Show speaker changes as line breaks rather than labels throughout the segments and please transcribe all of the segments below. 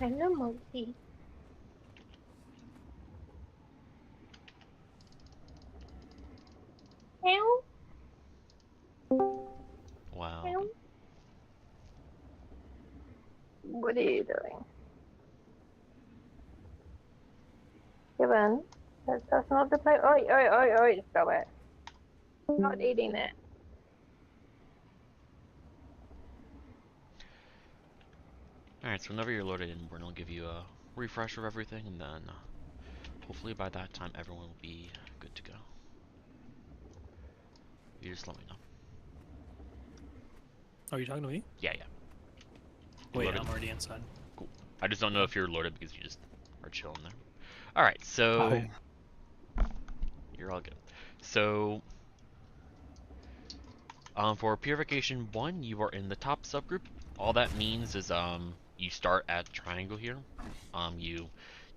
Hello, Monkey. Meow.
Wow.
Meow. What are you doing? Given, that's not the place. Oi, oi, oi, oi, stop it. Not eating it.
Alright, so whenever you're loaded in, we're going to give you a refresh of everything, and then hopefully by that time everyone will be good to go. You just let me know.
Are you talking to me?
Yeah.
Wait,
Loaded?
I'm already inside.
Cool. I just don't know if you're loaded because you just are chilling there. Alright, so...
Oh, yeah.
You're all good. So... for Purification 1, you are in the top subgroup. All that means is you start at triangle here. You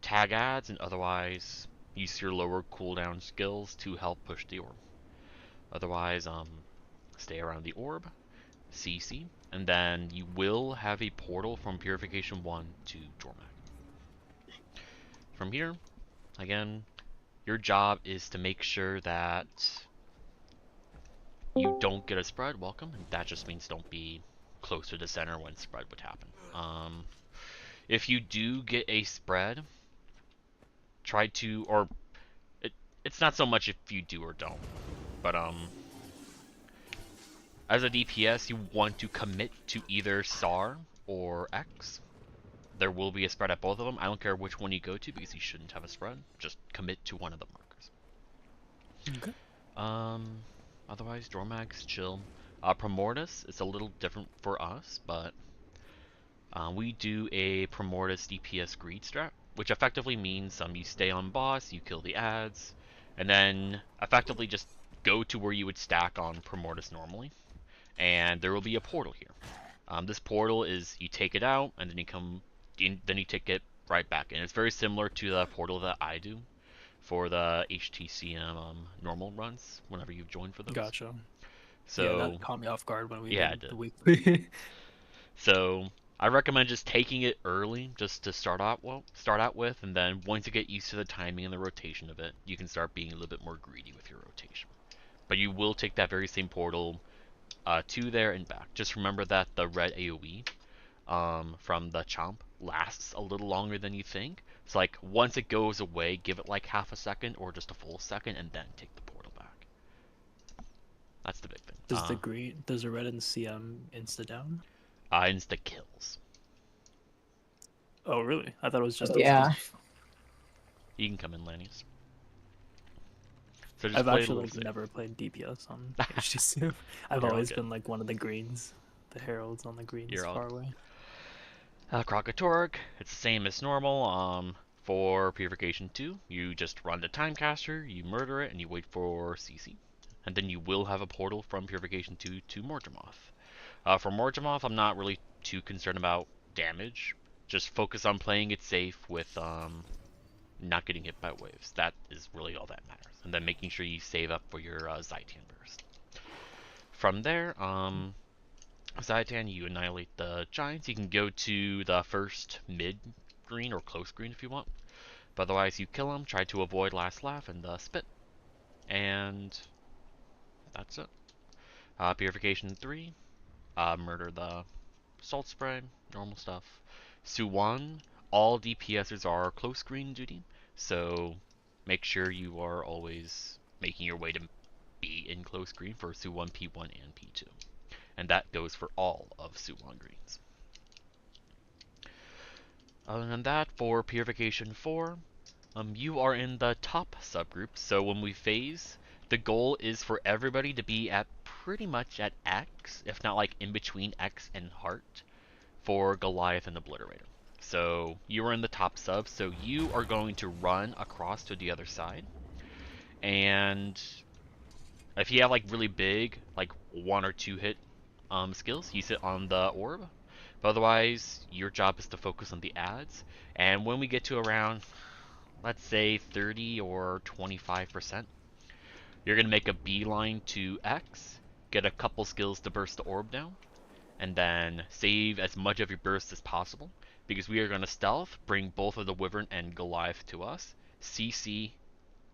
tag ads and otherwise use your lower cooldown skills to help push the orb. Otherwise, stay around the orb, CC, and then you will have a portal from Purification 1 to Jormak. From here, again, your job is to make sure that you don't get a spread, welcome, and that just means don't be close to the center when spread would happen. If you do get a spread, try to, or it's not so much if you do or don't, but as a DPS, you want to commit to either SAR or X. There will be a spread at both of them. I don't care which one you go to because you shouldn't have a spread. Just commit to one of the markers.
Okay.
Otherwise, Dormax, chill. Primordius is a little different for us, but we do a Primordius DPS greed strat, which effectively means you stay on boss, you kill the ads, and then effectively just go to where you would stack on Primordius normally, and there will be a portal here. This portal is you take it out, and then you come in, then you take it right back in. It's very similar to the portal that I do for the HTcm normal runs whenever you've joined for those.
Gotcha.
So
yeah, that caught me off guard when we did the weekly.
So I recommend just taking it early, just to start out with, and then once you get used to the timing and the rotation of it, you can start being a little bit more greedy with your rotation. But you will take that very same portal to there and back. Just remember that the red AoE from the chomp lasts a little longer than you think. So like once it goes away, give it like half a second or just a full second, and then take the portal back. That's the big thing.
Does the red and CM insta down?
Insta kills.
Oh really? I thought it was just
Yeah.
You can come in, Lannius. So
I've actually never played DPS on HTcm. I've always been like one of the greens, the heralds on the greens far away.
Krokatorg, it's the same as normal. For Purification 2, you just run the Timecaster, you murder it, and you wait for CC. And then you will have a portal from Purification 2 to Mortemoth. For Mortemoth, I'm not really too concerned about damage. Just focus on playing it safe with not getting hit by waves. That is really all that matters. And then making sure you save up for your Zaitan burst. From there, Zaitan, you annihilate the giants. You can go to the first mid green or close green if you want. But otherwise, you kill them, try to avoid last laugh and spit. And that's it. Purification 3, murder the salt spray, normal stuff. Suwon, all DPSers are close green duty, so make sure you are always making your way to be in close green for Suwon P1 and P2. And that goes for all of Suwon greens. Other than that, for Purification 4, you are in the top subgroup, so when we phase, the goal is for everybody to be at pretty much at X, if not like in between X and Heart, for Goliath and Obliterator. So you are in the top sub, so you are going to run across to the other side, and if you have like really big, like 1 or 2 hit skills, use it on the orb. But otherwise, your job is to focus on the ads, and when we get to around, let's say 30 or 25%, you're going to make a beeline to X, get a couple skills to burst the orb down, and then save as much of your burst as possible, because we are going to stealth, bring both of the Wyvern and Goliath to us, CC,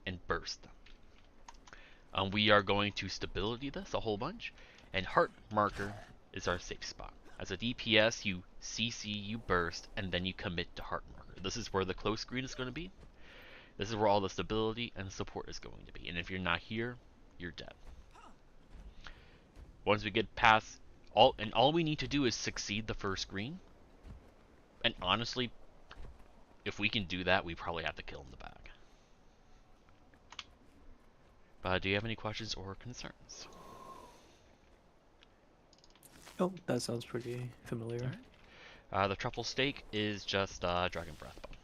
and burst them. We are going to stability this a whole bunch, and heart marker is our safe spot. As a DPS, you CC, you burst, and then you commit to heart marker. This is where the close screen is going to be. This is where all the stability and support is going to be. And if you're not here, you're dead. Once we get past all we need to do is succeed the first screen. And honestly, if we can do that, we probably have to kill in the back. Do you have any questions or concerns?
Oh, that sounds pretty familiar.
Right. The truffle steak is just dragon breath bone.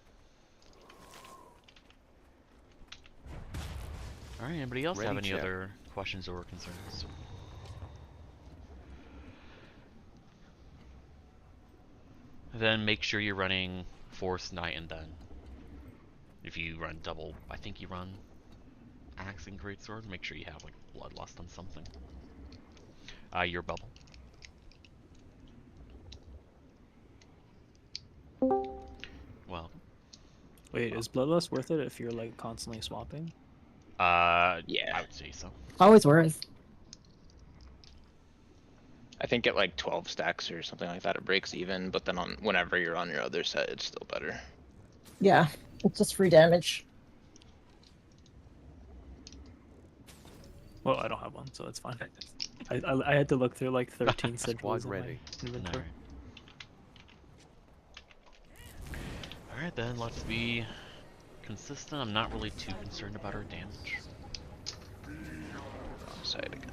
Alright, anybody else have any other questions or concerns? Then make sure you're running Force Knight, and then if you run double, I think you run Axe and Greatsword, make sure you have like Bloodlust on something. Your bubble. Well.
Wait, is Bloodlust worth it if you're like constantly swapping?
Yeah, I would say so.
Always worth.
I think at like 12 stacks or something like that, it breaks even, but then on whenever you're on your other set, it's still better.
Yeah, it's just free damage.
Well, I don't have one, so it's fine. I had to look through like 13 sigils in my inventory.
Alright then, let's be consistent. I'm not really too concerned about our damage.
Wrong side again.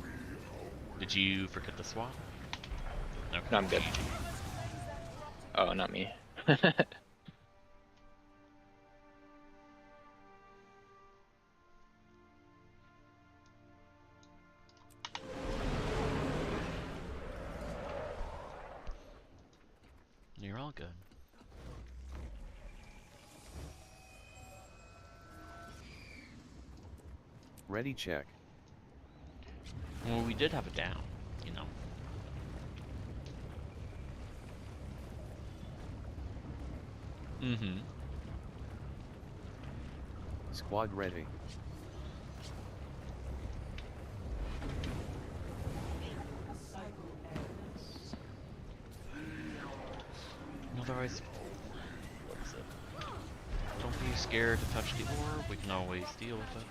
Did you forget the swap? Okay.
No, I'm good. Oh, not me.
You're all good.
Ready check.
Well, we did have it down, you know. Mm-hmm.
Squad ready.
Otherwise, what is it? Don't be scared to touch the orb. We can always deal with it.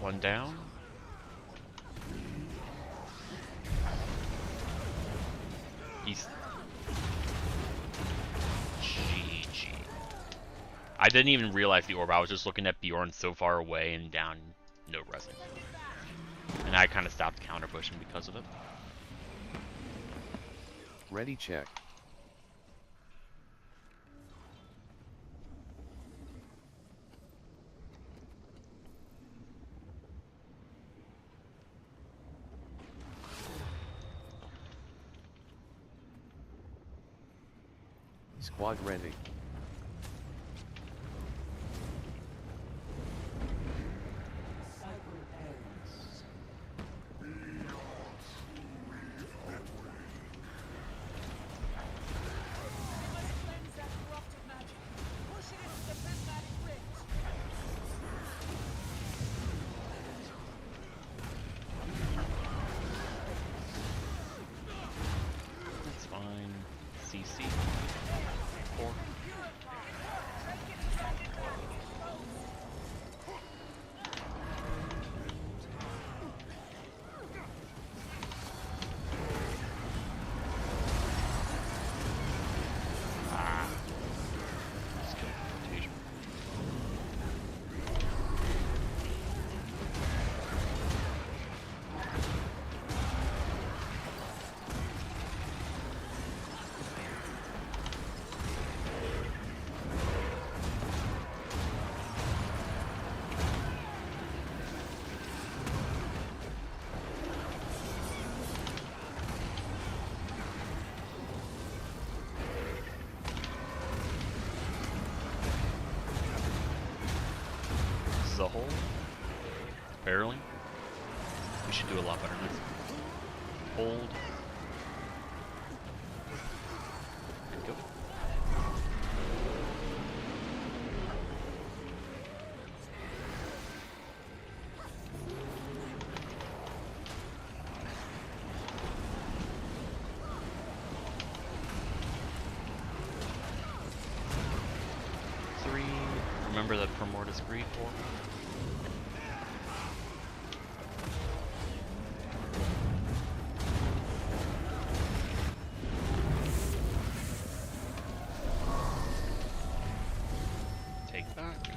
One down. He's GG. I didn't even realize the orb. I was just looking at Bjorn so far away and down, no resin. And I kind of stopped counter pushing because of it.
Ready check. Squad ready.
That's fine. CC. 4. Skill rotation. This is a hole. Barely. We hold. And go. Remember that Primordius Greed for? Take that.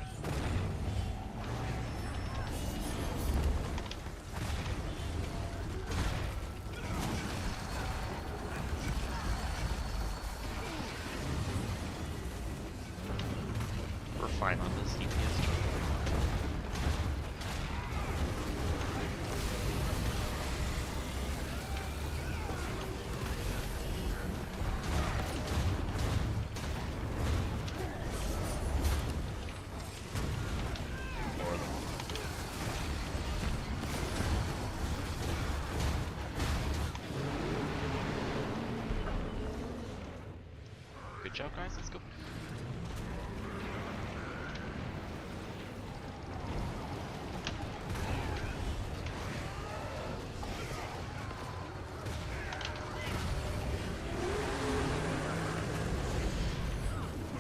We're fine on this DPS chart. More than good job, guys. Let's go.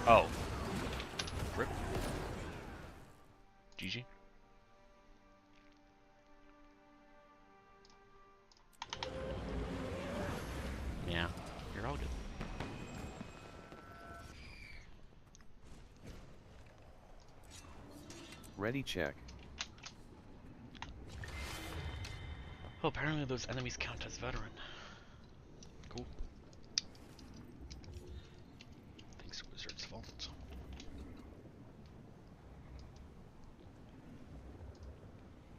Oh. Rip. GG. Yeah, you're all good.
Ready check.
Oh, apparently those enemies count as veteran. Cool. Thanks, Wizard's fault.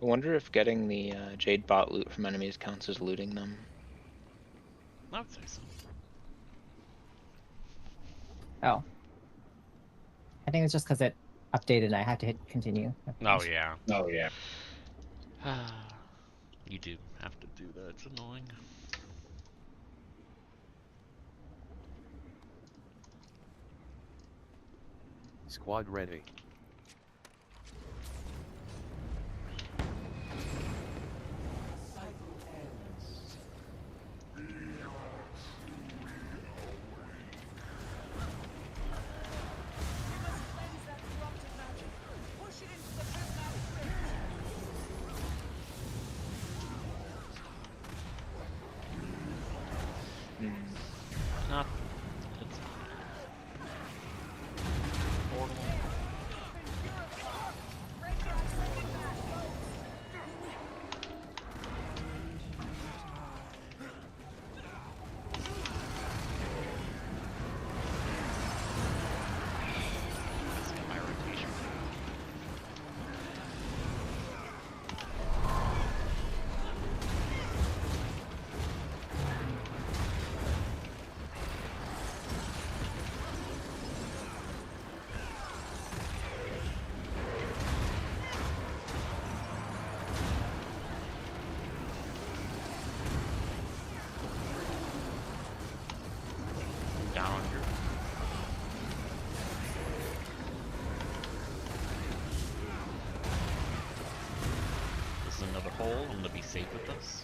I wonder if getting the Jade bot loot from enemies counts as looting them.
I would say so.
Oh. I think it's just because it updated and I have to hit continue.
Oh yeah.
Oh yeah.
You do have to do that. It's annoying.
Squad ready.
Not. It's portal. Let's get my rotation. Down on your. This is another hole. I'm gonna be safe with this.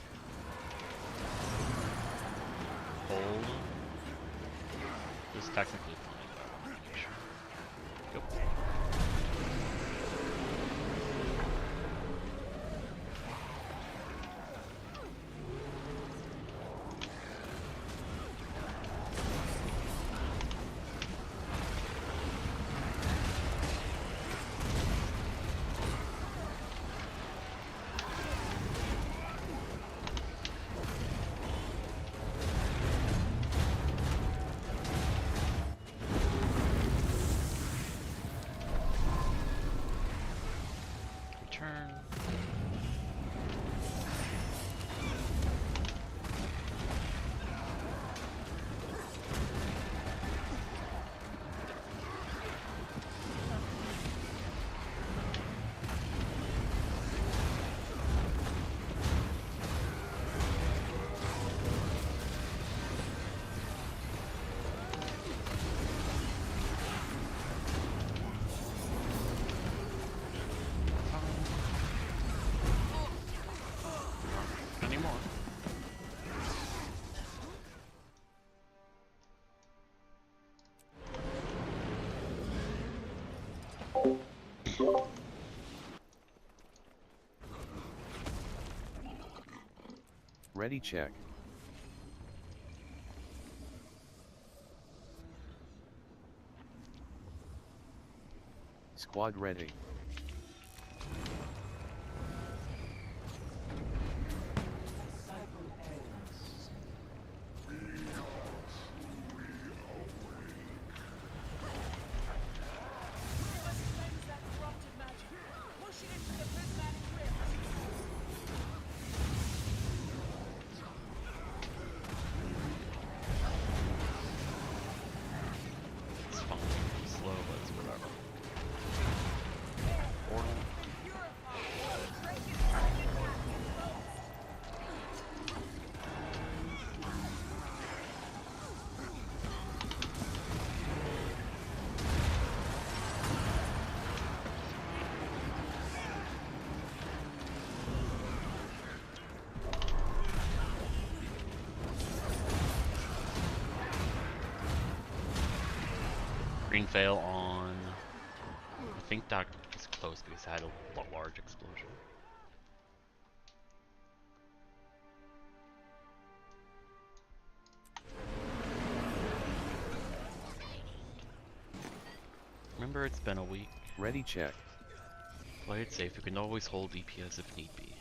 Hold. This is technically fine, but I want to make sure. Go.
Ready check. Squad ready.
It's fine. Slow, but it's whatever. Portal. Green fail on. I think that is close because it had a large explosion. Remember, it's been a week.
Ready check.
Play it safe. You can always hold DPS if need be.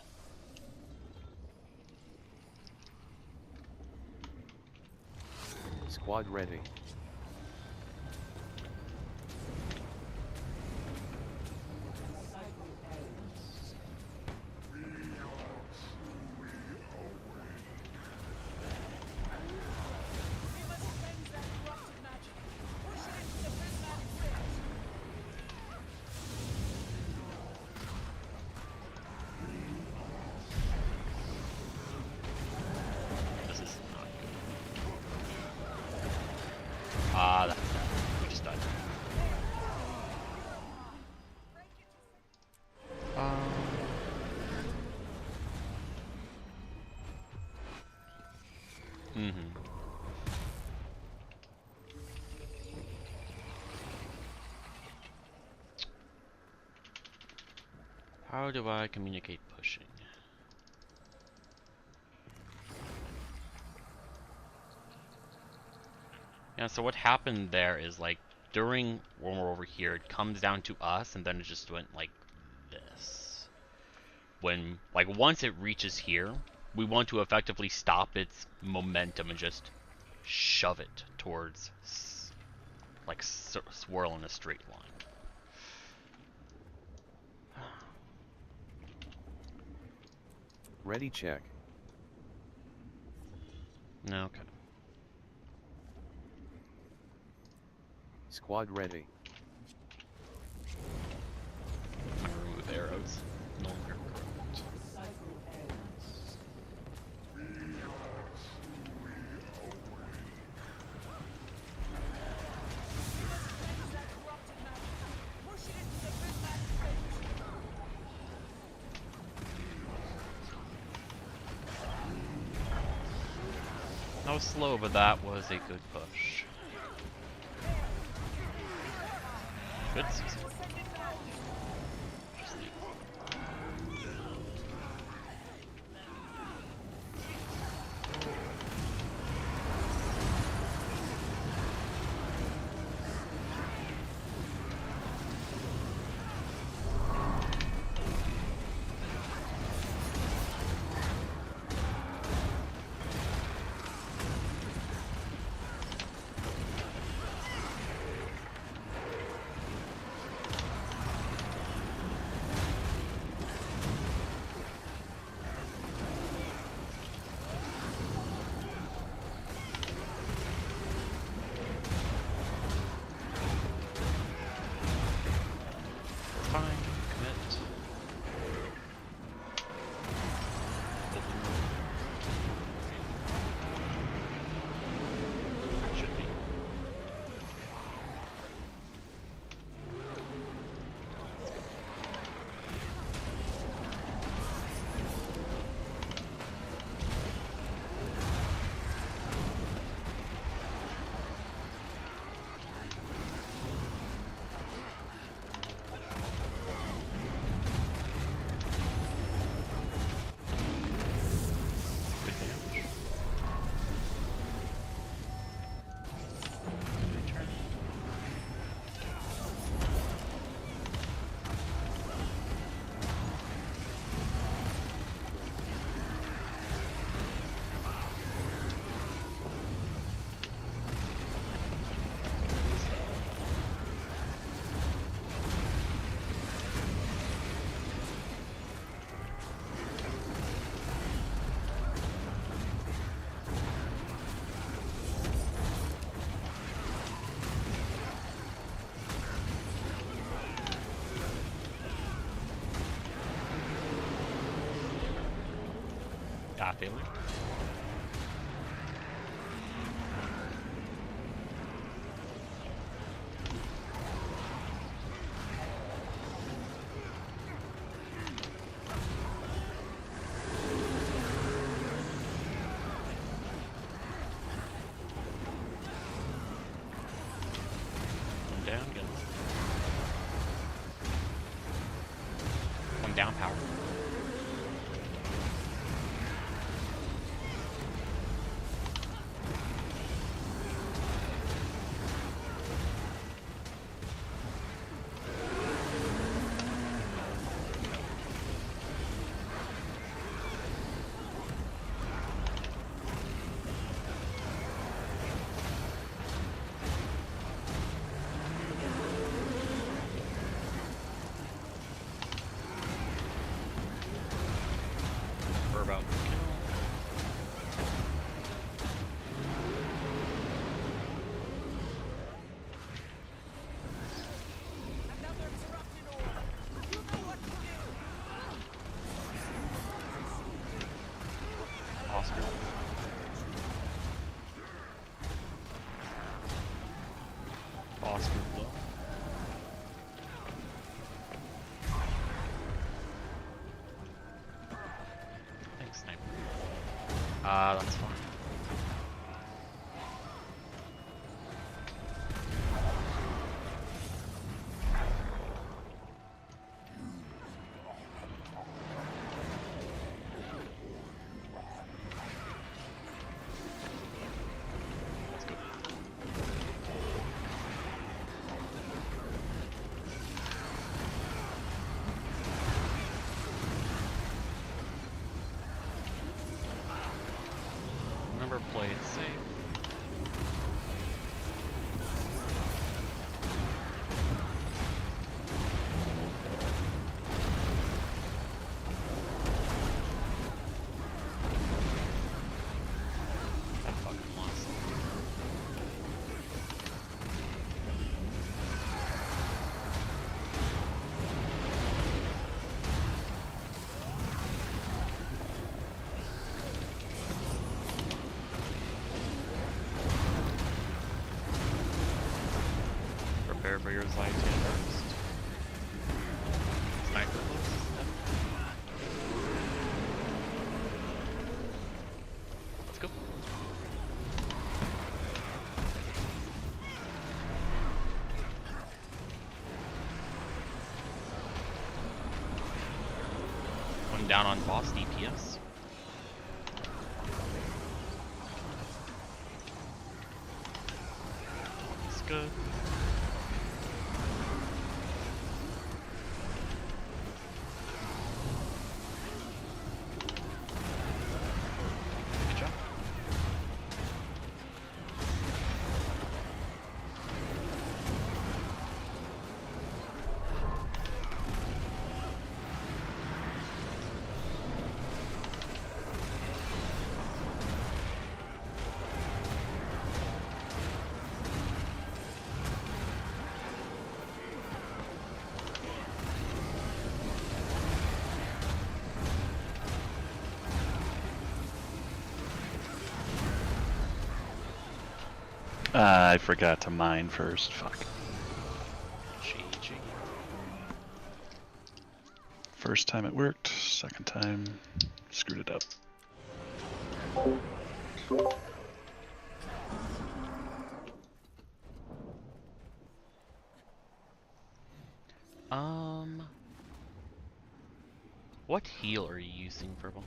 Squad ready.
This is not good. Ah, that's bad. We just died. How do I communicate pushing? Yeah, so what happened there is like during when we're over here, it comes down to us and then it just went like this. When, like, once it reaches here, we want to effectively stop its momentum and just shove it towards, like, swirl in a straight line.
Ready check.
Okay.
Squad ready.
I'm gonna remove arrows. No longer correct. That was slow, but that was a good push. Good season. Just leave. Path failure. One down, good. One down, power. We're about to kill. Oscar. Oscar blow. Thanks, sniper. That's fine. Let's go. Remember, play it safe. That fucking lost. Prepare for your Zite first. Sniper close. Let's go. One down on boss DPS. It's good. Good job.
I forgot to mine first. Fuck.
GG.
First time it worked, second time screwed it up.
What heal are you using, Purple?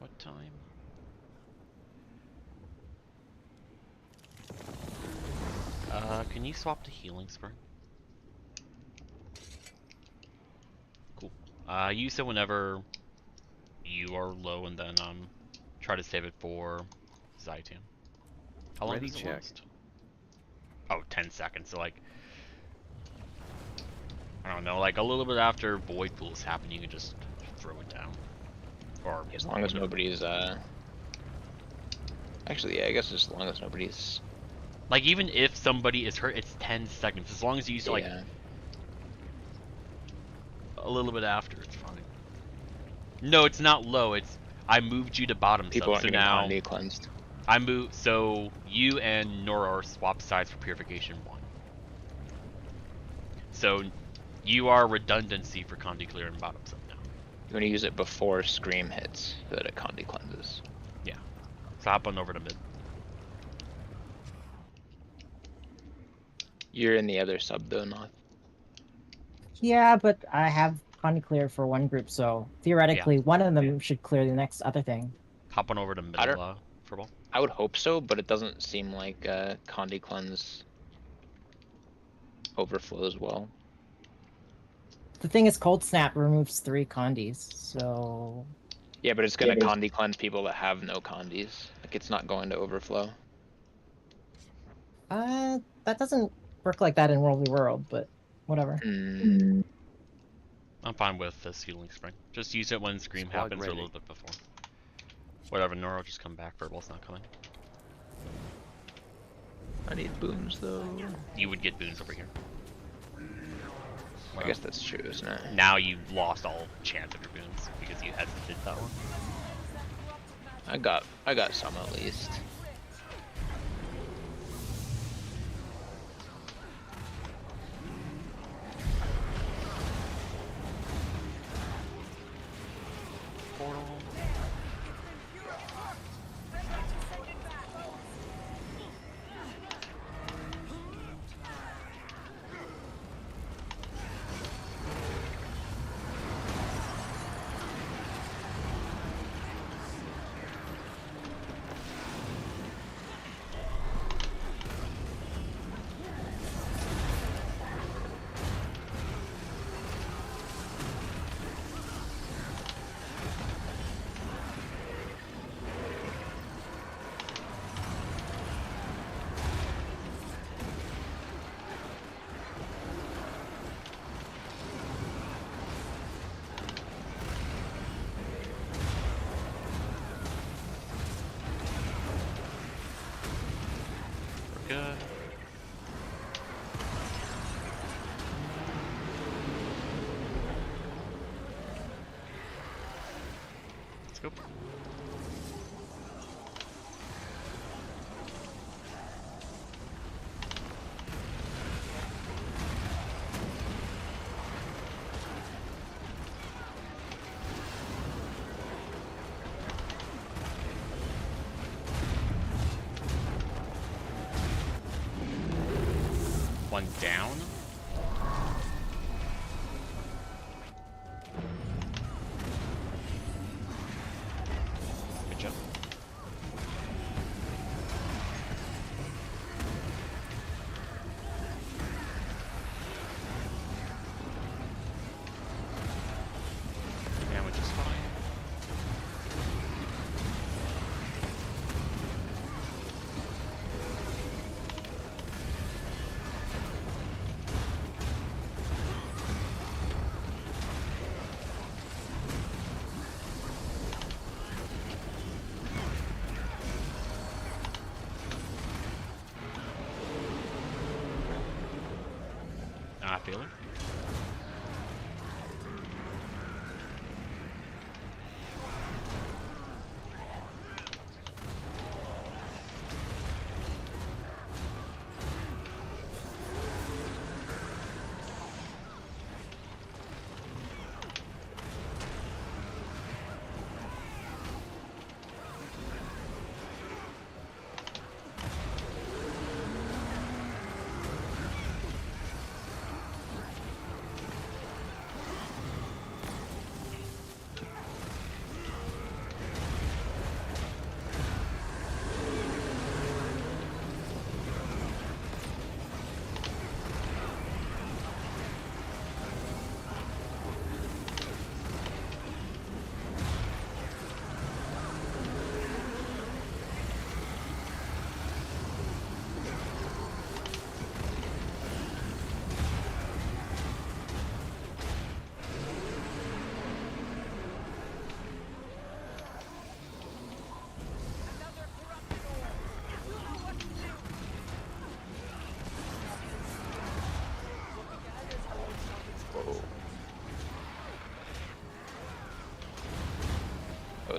What time? Can you swap to healing spring? Cool. Use it whenever you are low, and then try to save it for Zytium. How long
Ready,
does it
check.
last? Oh, 10 seconds. So like, I don't know, like a little bit after Void Pools happen, you can just throw it down. Or
As long as nobody's actually, yeah, I guess as long as nobody's
like, even if somebody is hurt, it's 10 seconds. As long as you use like
yeah.
a little bit after. It's fine. No, it's not low. It's I moved you to bottom
People
sub,
aren't
so
getting
now
Condi cleansed.
I move. So you and Nora are swap sides for purification 1. So you are redundancy for Condi clear and bottom sub now.
You want to use it before Scream hits so that it Condi cleanses.
Yeah. So hop on over to mid.
You're in the other sub though, not.
Yeah, but I have Condi clear for one group, so theoretically one of them should clear the next other thing.
Hop on over to
I
middle,
don't-
Furball.
I would hope so, but it doesn't seem like Condi cleanse overflows well.
The thing is, Cold Snap removes 3 Condis, so...
Yeah, but it's gonna Condi cleanse people that have no Condis. Like, it's not going to overflow.
That doesn't work like that in World v. World, but whatever.
Mm.
I'm fine with this healing spring. Just use it when Scream
Squad
happens or a
ready.
little bit before. Whatever, Nora will just come back. Furball's not coming.
I need boons though.
You would get boons over here.
I guess that's true, isn't it?
Now you've lost all chance of your boons because you hesitated that one.
I got some at least.
Portal. Good. Let's go. One down. Good job. Damage is fine. I feel it.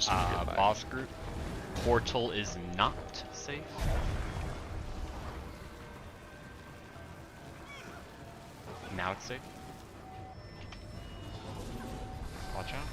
just gonna get by.
Boss group. Portal is not safe. Now it's safe. Watch out.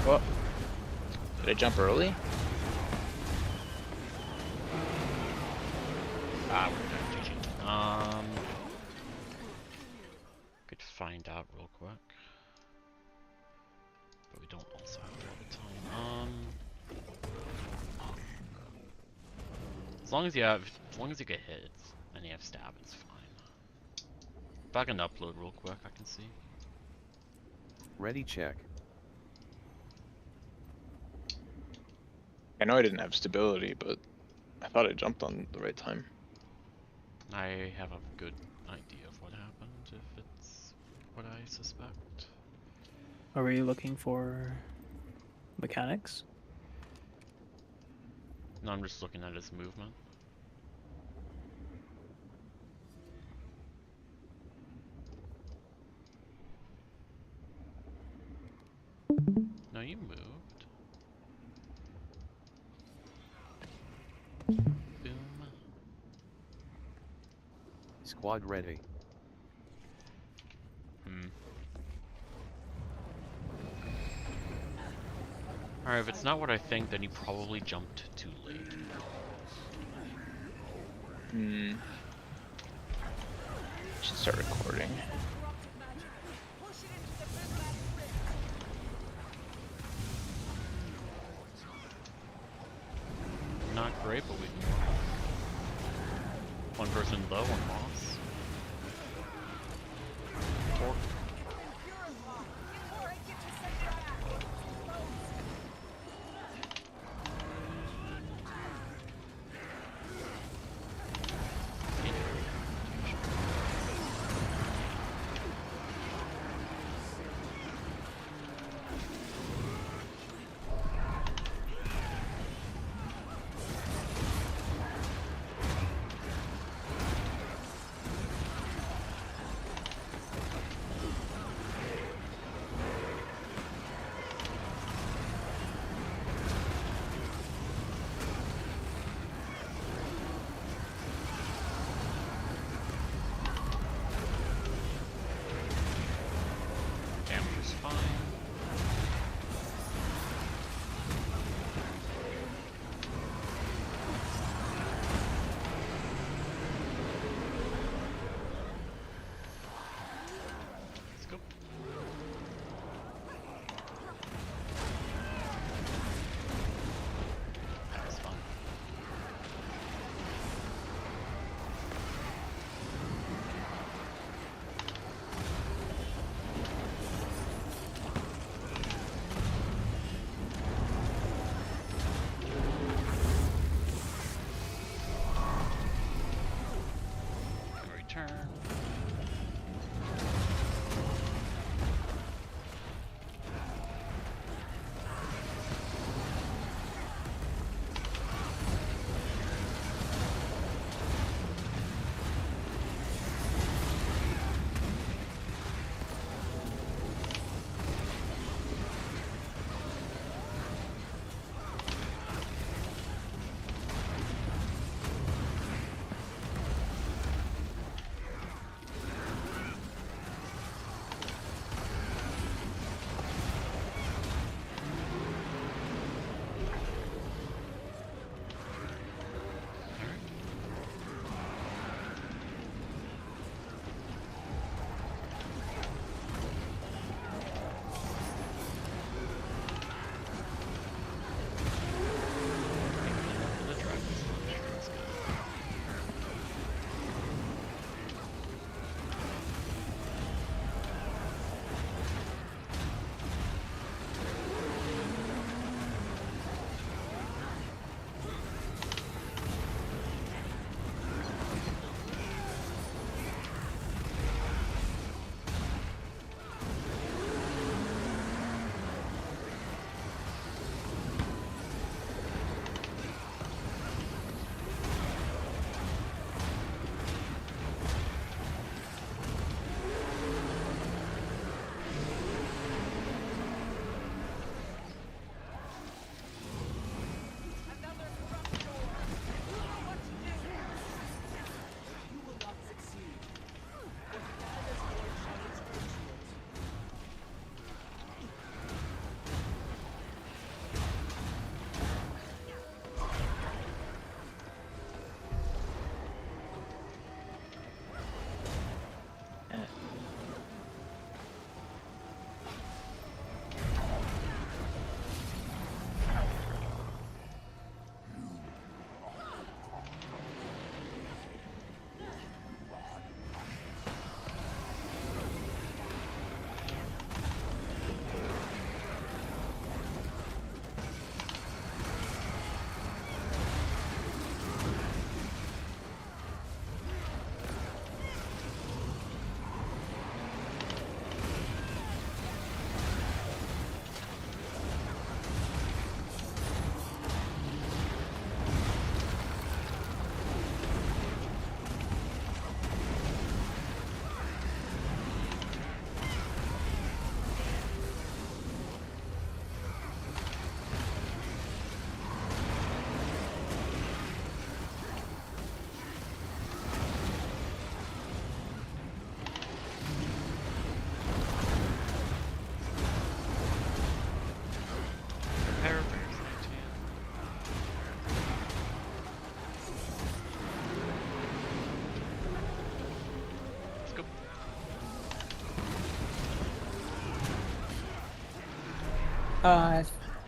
Well, did I jump early?
Ah, we're done. GG. Could find out real quick. But we don't also have all the time. As long as you get hit and you have stab, it's fine. If I can upload real quick, I can see.
Ready check.
I know I didn't have stability, but I thought I jumped on the right time.
I have a good idea of what happened if it's what I suspect.
Are you looking for mechanics?
No, I'm just looking at his movement. No, you moved. Boom.
Squad ready.
Alright, if it's not what I think, then he probably jumped too late.
Should start recording.
Not great, but we can work. One person low, one boss. Or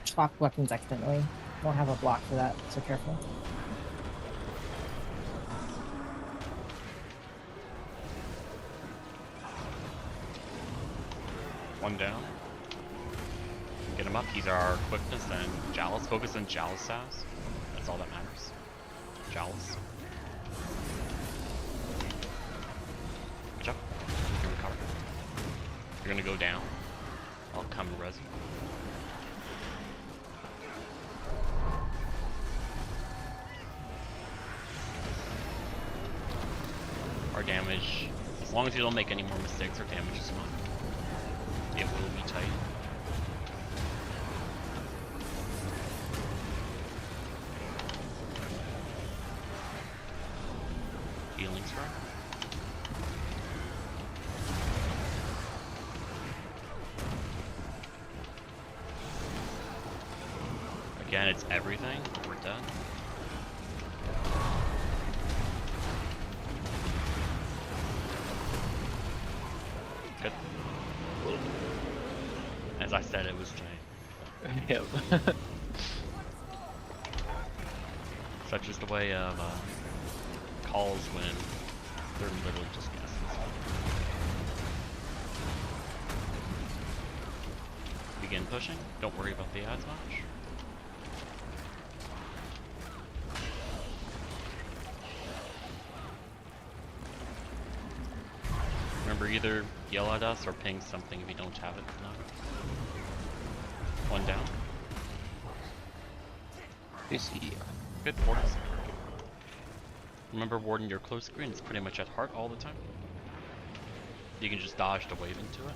Swap weapons accidentally. Won't have a block for that, so careful.
One down. Get him up. He's our quickness and Chalice. Focus on Chalice Sass. That's all that matters. Chalice. Good job. You can recover. You're gonna go down. I'll come and res you. Our damage, as long as you don't make any more mistakes, our damage is fine. It will be tight. Healing strike. Again, it's everything. We're done. Good. As I said, it was giant.
Yep.
Such is the way of calls when they're literally just guesses. Begin pushing. Don't worry about the ads much. Remember, either yell at us or ping something if you don't have it. No. One down.
DC.
Good. Portals. Remember, Warden, your close screen is pretty much at heart all the time. You can just dodge to wave into it.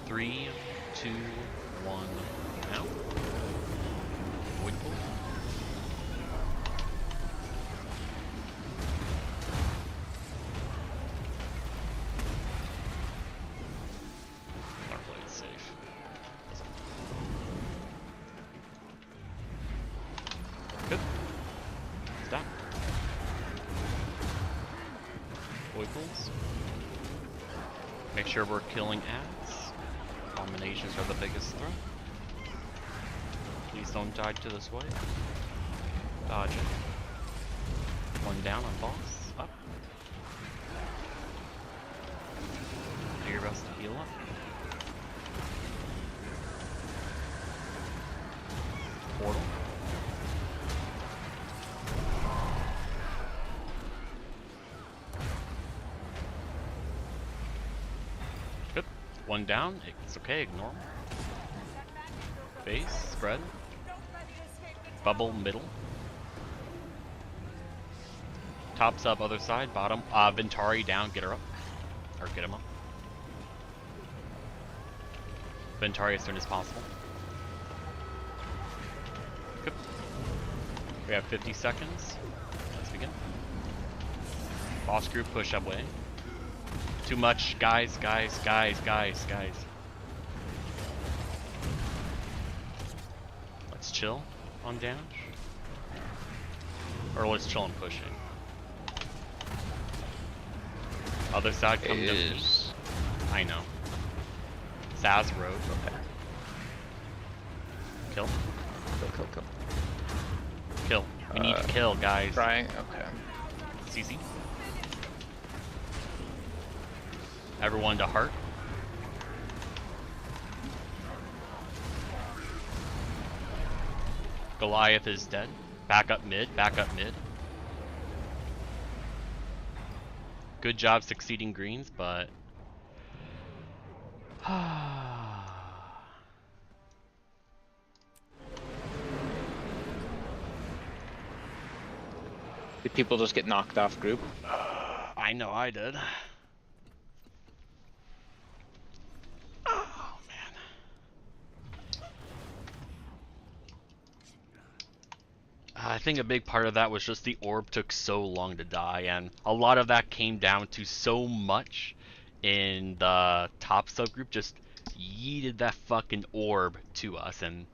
3, 2, 1, now. Void pull. Our blade's safe. Good. Stop. Void pulls. Make sure we're killing ads. Combinations are the biggest threat. Please don't die to this wave. Dodge it. One down on boss. Up. Do your best to heal up. Portal. Good. One down. It's okay. Ignore him. Base. Spread. Bubble. Middle. Tops up. Other side. Bottom. Ventari down. Get her up. Or get him up. Ventari as soon as possible. Good. We have 50 seconds. Let's begin. Boss group push up way. Too much, guys. Let's chill on damage. Or let's chill on pushing. Other side come to me. I know. Saz road. Okay. Kill. Kill. We need to kill, guys.
Trying. Okay.
CC. Everyone to heart. Goliath is dead. Back up mid. Good job succeeding greens, but...
Did people just get knocked off group?
I know I did. Oh, man. I think a big part of that was just the orb took so long to die, and a lot of that came down to so much in the top subgroup just yeeted that fucking orb to us, and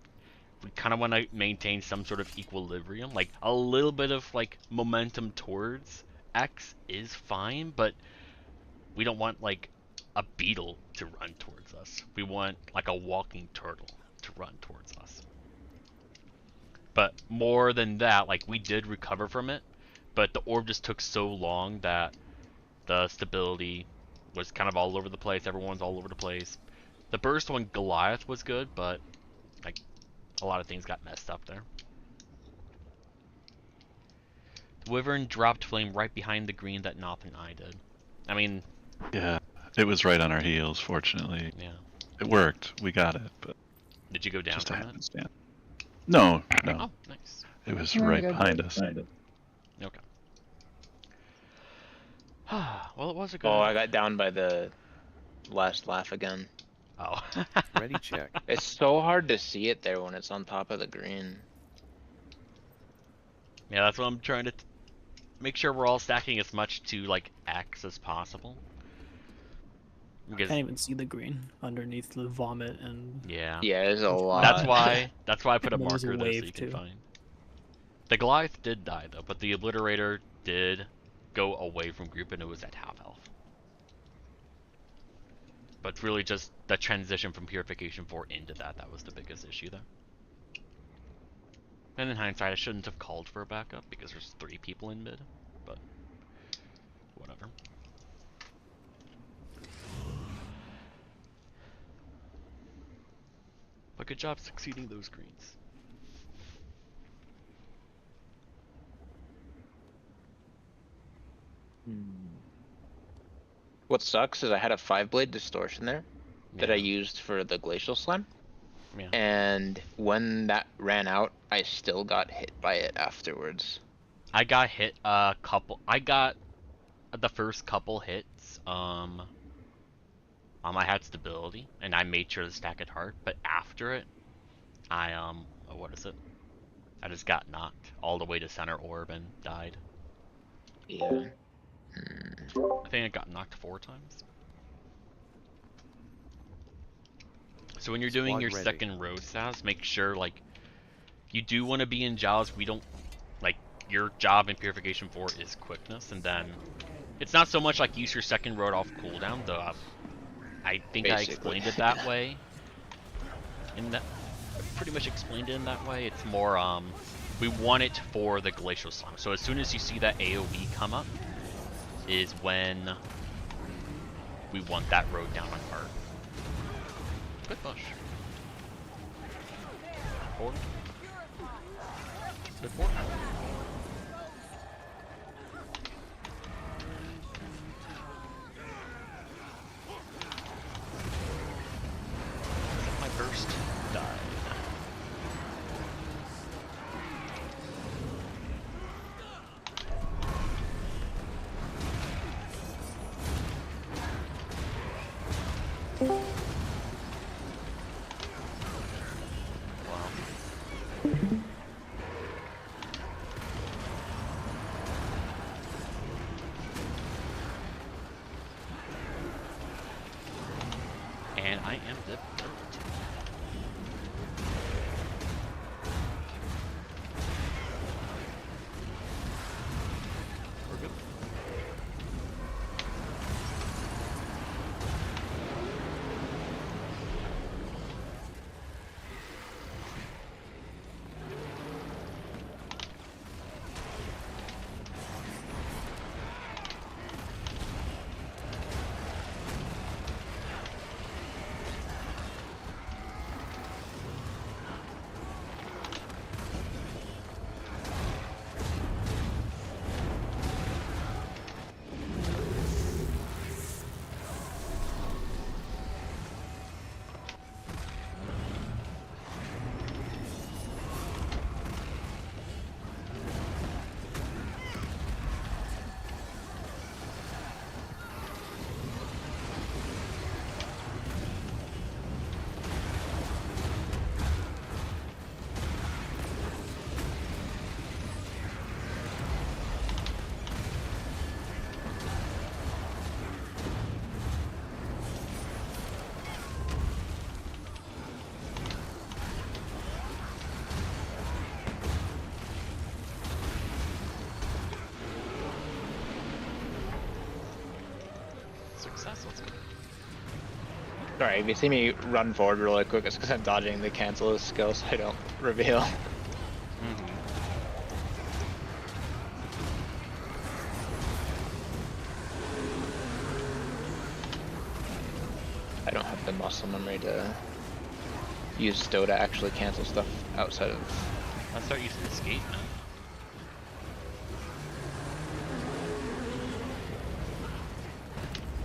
we kind of want to maintain some sort of equilibrium. Like, a little bit of, like, momentum towards X is fine, but we don't want, like, a beetle to run towards us. We want, like, a walking turtle to run towards us. But more than that, like, we did recover from it, but the orb just took so long that the stability was kind of all over the place. Everyone's all over the place. The burst on Goliath was good, but like a lot of things got messed up there. The Wyvern dropped flame right behind the green that Noth and I did. I mean,
Yeah, it was right on our heels, fortunately.
yeah.
It worked. We got it, but
Did you go down
just a
from it?
happenstance. No, no.
Oh, nice.
It was
Very
right
good.
behind us.
Okay. Well, it was a good.
Oh, I got down by the last laugh again.
Oh.
Ready check.
It's so hard to see it there when it's on top of the green.
Yeah, that's what I'm trying to make sure we're all stacking as much to like X as possible.
I
Because
can't even see the green underneath the vomit and
yeah,
Yeah, there's a lot.
that's why I put a
And there's a
marker there so
wave,
you can
too.
find. The Goliath did die though, but the Obliterator did go away from group and it was at half health. But really just the transition from Purification 4 into that was the biggest issue there. And in hindsight, I shouldn't have called for a backup because there's 3 people in mid, but whatever. But good job succeeding those greens.
What sucks is I had a 5-blade distortion there that
Yeah.
I used for the glacial slime.
Yeah.
And when that ran out, I still got hit by it afterwards.
I got hit a couple. I got the first couple hits. I had stability, and I made sure to stack it hard. But after it, I what is it? I just got knocked all the way to center orb and died.
Yeah.
I think I got knocked 4 times. So when you're doing
Squad
your
ready.
second row stats, make sure like you do want to be in Jaws. We don't like your job in Purification 4 is quickness, and then it's not so much like use your second road off cooldown. Though I think I
Basically.
explained it that way. In that, I pretty much explained it in that way. It's more we want it for the glacial slime. So as soon as you see that AOE come up, is when we want that road down on hard. Good push. Forward. Good forward. My first died. Wow. And I am the third. We're good.
Sorry, if you see me run forward really quick, it's because I'm dodging the cancel skill so I don't reveal. I don't have the muscle memory to use stow to actually cancel stuff outside of...
I'll start using escape now.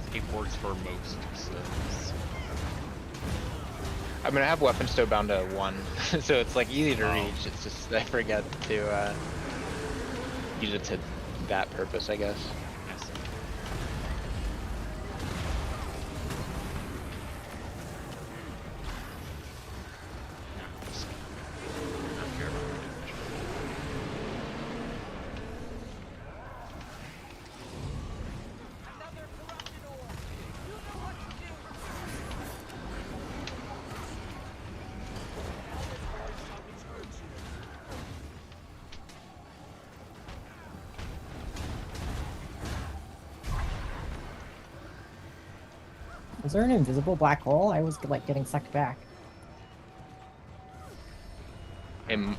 Escape works for most skills.
I mean, I have weapon stow bound to 1, so it's like easy to reach. It's just I forget to use it to that purpose, I guess.
Yes.
Is there an invisible black hole? I was like getting sucked back.
Good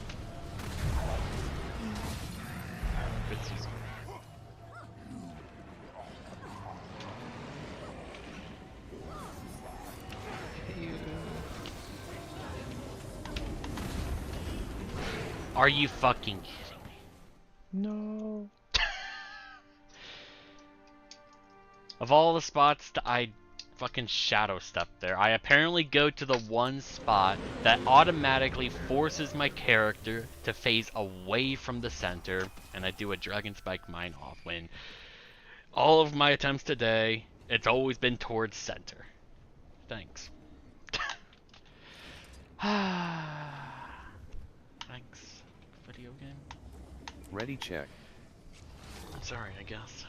season. Are you fucking kidding me?
No.
Of all the spots that I fucking shadow step there, I apparently go to the one spot that automatically forces my character to phase away from the center, and I do a Dragon Spike Mine Off when all of my attempts today, it's always been towards center. Thanks. Thanks, video game.
Ready check.
I'm sorry, I guess.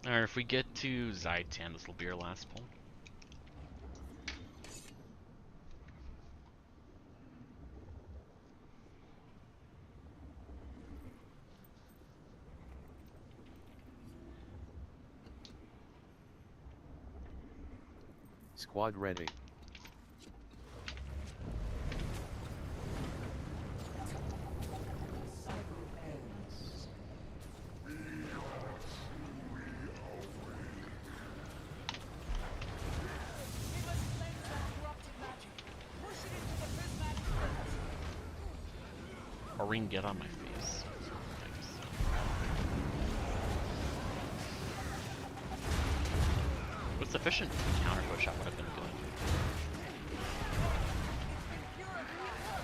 Alright, if we get to Zytan, this will be our last pull.
Squad ready.
Or we can get on my face. Thanks. With sufficient counter push, that would have been good.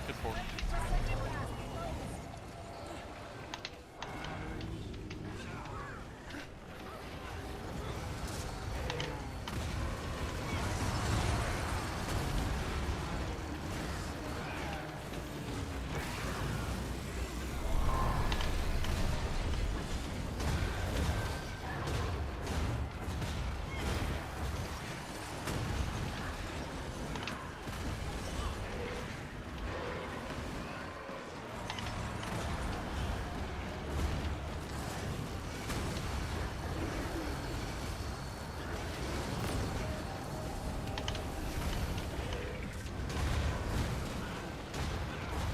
Good pull.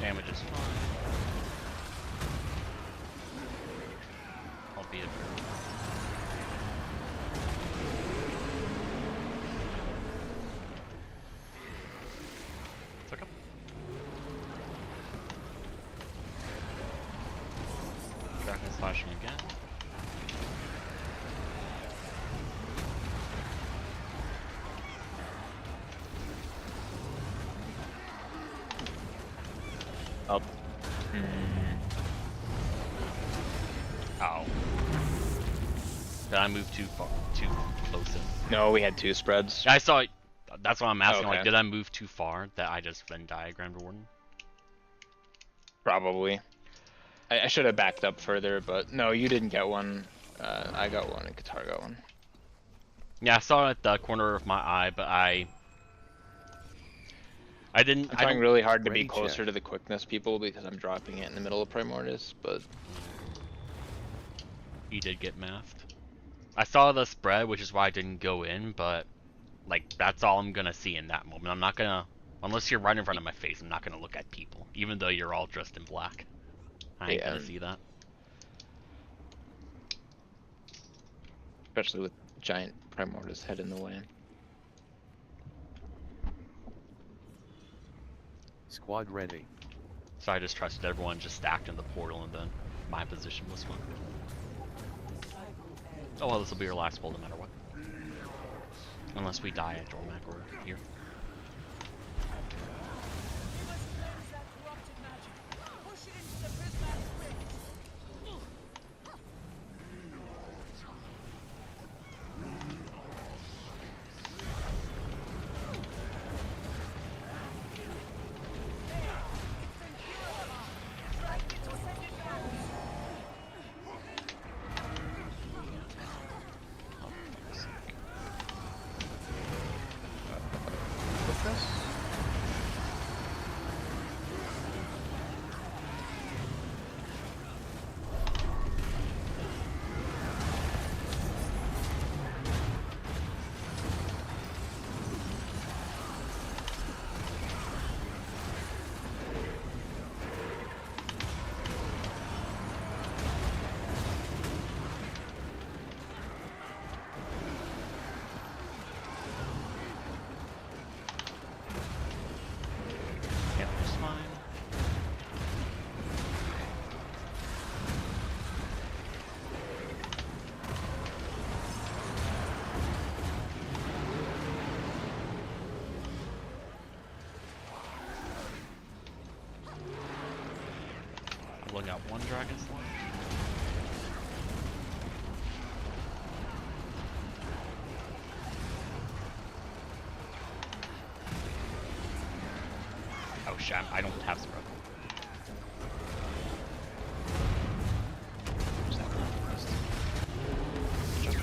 Damage is fine. Albeit very Took him. Dragon slashing again.
Up.
Ow. Did I move too far? Too close in?
No, we had 2 spreads.
I saw it. That's what I'm asking.
Okay.
Like, did I move too far that I just Venn diagrammed Warden?
Probably. I should have backed up further, but no, you didn't get one. I got one and Qatar got one.
Yeah, I saw it at the corner of my eye, but I didn't.
I'm trying really hard to be
Ready,
closer
check.
to the quickness people because I'm dropping it in the middle of Primordius, but
He did get mathed. I saw the spread, which is why I didn't go in, but like that's all I'm gonna see in that moment. I'm not gonna, unless you're right in front of my face, I'm not gonna look at people, even though you're all dressed in black. I ain't gonna see that.
Especially with giant Primordius head in the way.
Squad ready.
So I just trusted everyone just stacked in the portal, and then my position was fine. Oh well, this will be our last pull no matter what. Unless we die at Dormac or here. I've only got one dragon slot. Oh shit, I don't have Zero.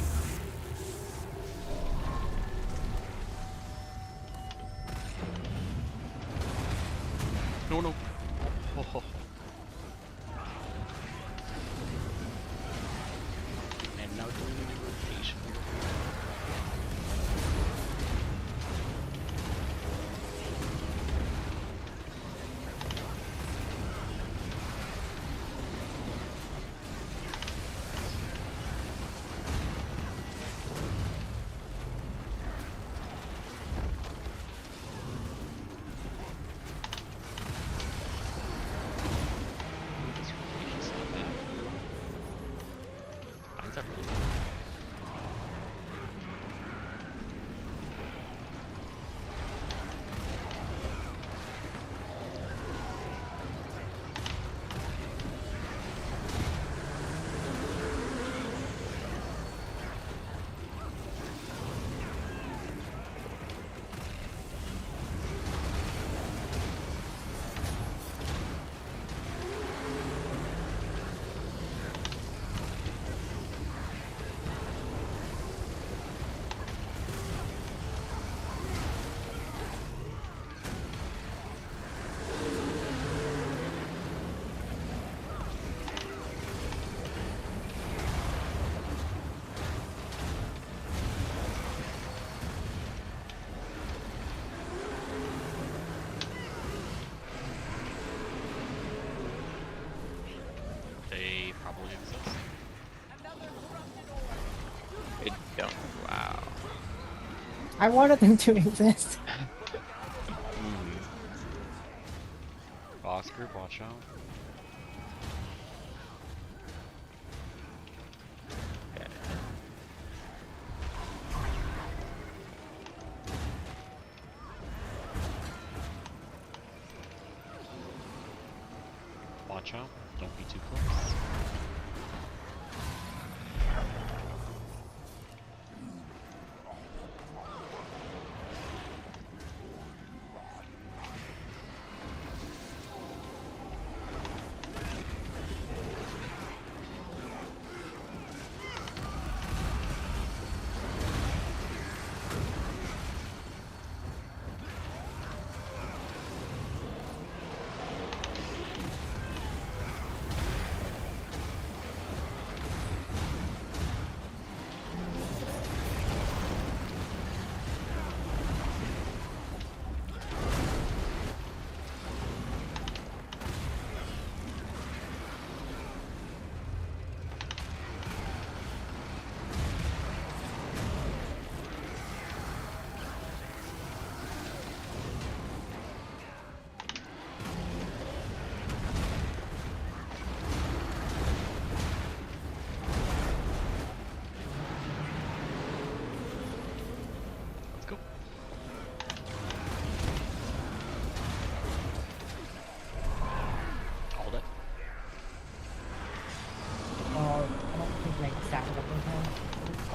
No, no. Oh. And now doing the rotation. They probably exist.
They don't. Wow.
I wanted them to exist.
Boss group, watch out. Watch out, don't be too close.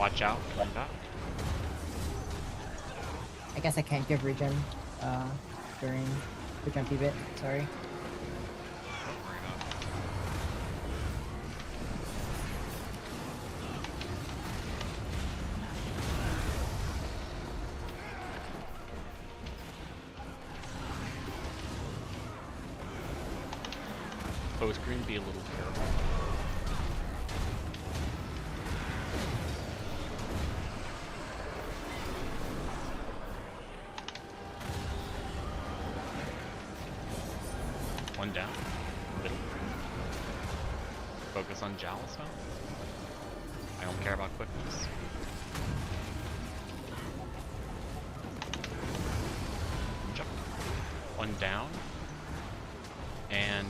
Watch out, coming back.
I guess I can't give regen during the jumpy bit. Sorry.
Don't worry about it. Post green, be a little careful. One down. Middle. Focus on Jowl spell. I don't care about quickness. Jump. One down. And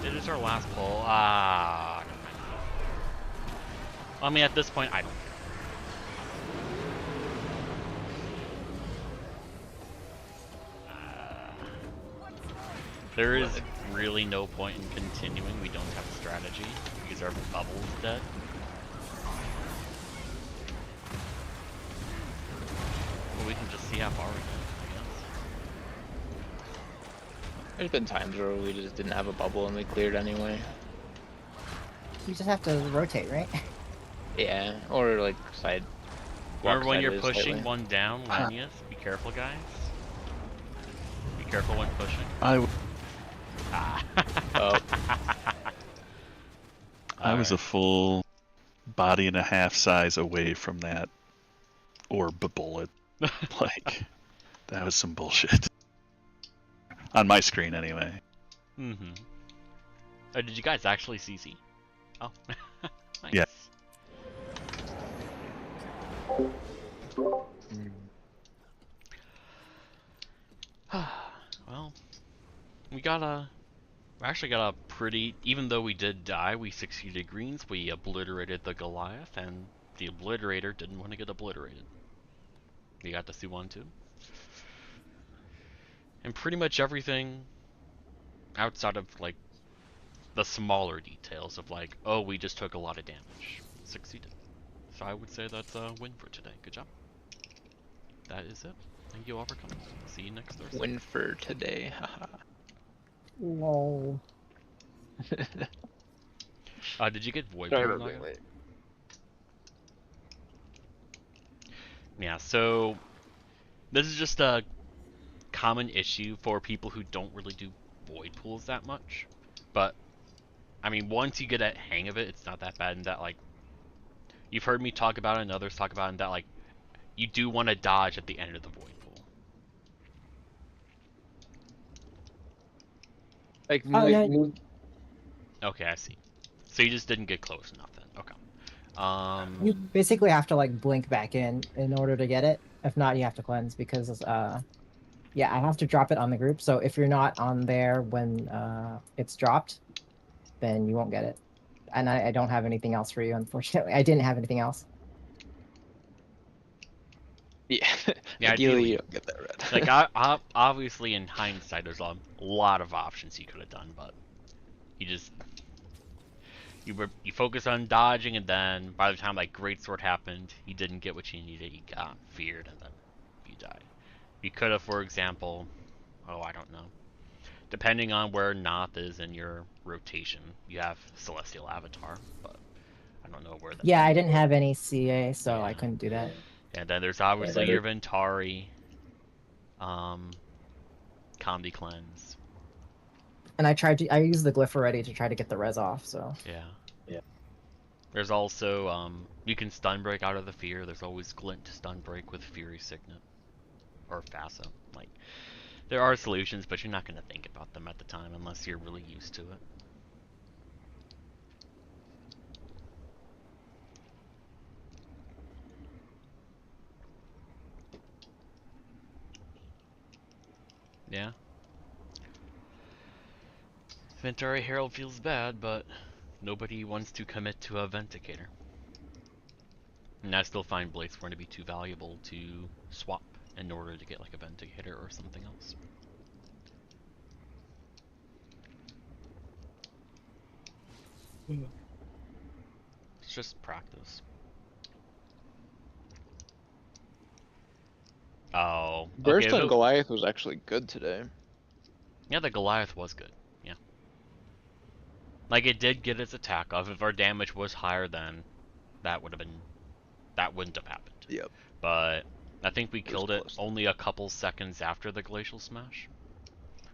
it is our last pull. Ah, never mind. I mean, at this point, I don't care. There is really no point in continuing. We don't have a strategy because our bubble is dead. Well, we can just see how far we get, I guess.
There's been times where we just didn't have a bubble and we cleared anyway.
You just have to rotate, right?
Yeah, or like side.
Remember when you're
sideways
pushing
slightly.
one down, Lanius? Be careful, guys. Be careful when pushing. Ah.
Oh.
I was a full body and a half size away from that orb bullet. Like, that was some bullshit. On my screen, anyway.
Mm-hmm. Oh, did you guys actually CC? Oh. Nice.
Yeah.
Well, we actually got a pretty, even though we did die, we succeeded greens, we obliterated the Goliath, and the Obliterator didn't want to get obliterated. We got the Suwon too. And pretty much everything outside of, like, the smaller details of, like, oh, we just took a lot of damage, succeeded. So I would say that's a win for today. Good job. That is it. Thank you all for coming. See you next Thursday.
Win for today, haha.
Lol.
Did you get Void
Sorry
Pool,
about being
Naga?
late.
Yeah, so this is just a common issue for people who don't really do void pools that much. But I mean, once you get a hang of it, it's not that bad. And that, like, you've heard me talk about it and others talk about it, and that, like, you do want to dodge at the end of the void pool.
Like,
No.
Okay, I see. So you just didn't get close enough then. Okay.
You basically have to like blink back in order to get it. If not, you have to cleanse because yeah, I have to drop it on the group. So if you're not on there when it's dropped, then you won't get it. And I don't have anything else for you, unfortunately. I didn't have anything else.
yeah.
Yeah,
Ideally, you don't get that red.
Like, obviously, in hindsight, there's a lot of options you could have done, but you just you focus on dodging, and then by the time like Greatsword happened, you didn't get what you needed. You got feared, and then you died. You could have, for example, oh, I don't know. Depending on where Noth is in your rotation, you have Celestial Avatar, but I don't know where that.
Yeah, I didn't have any CA, so
Yeah.
I couldn't do that.
And then there's obviously your Ventari, Combi Cleanse.
And I used the glyph already to try to get the res off, so.
Yeah.
Yeah.
There's also, you can stun break out of the fear. There's always glint to stun break with Fury Signet. Or Facet. Like, there are solutions, but you're not going to think about them at the time unless you're really used to it. Yeah. Ventari Herald feels bad, but nobody wants to commit to a Venticator. And I still find Bladesworn to be too valuable to swap in order to get like a Venticator or something else. It's just practice. Oh.
Burst
Okay,
on Goliath was actually good today.
yeah, the Goliath was good. Yeah. Like, it did get its attack off. If our damage was higher, then that wouldn't have happened.
Yep.
But I think we killed it
close.
only a couple seconds after the Glacial Smash.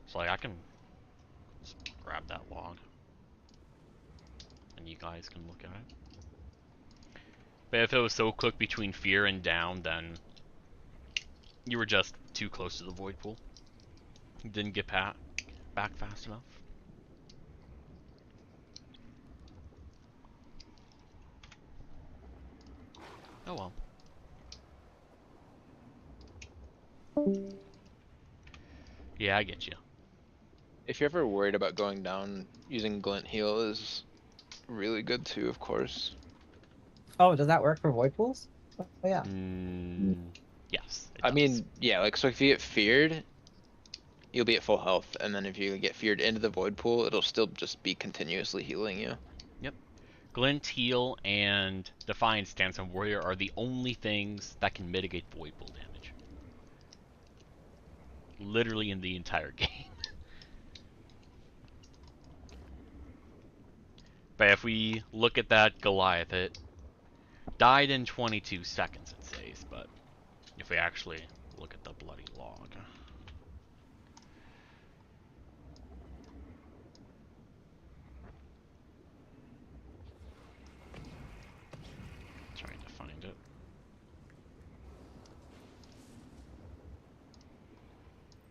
So, like, I can just grab that log. And you guys can look at it. But if it was so quick between fear and down, then you were just too close to the void pool. You didn't get back fast enough. Oh well. Yeah, I get you.
If you're ever worried about going down, using Glint Heal is really good too, of course.
Oh, does that work for void pools? Oh yeah.
Yes. It
I
does.
mean, yeah, like, so if you get feared, you'll be at full health, and then if you get feared into the void pool, it'll still just be continuously healing you.
Yep. Glint, Heal, and Defiance Stance on Warrior are the only things that can mitigate void pool damage. Literally in the entire game. But if we look at that Goliath, it died in 22 seconds, it says, but if we actually look at the bloody log. Trying to find it.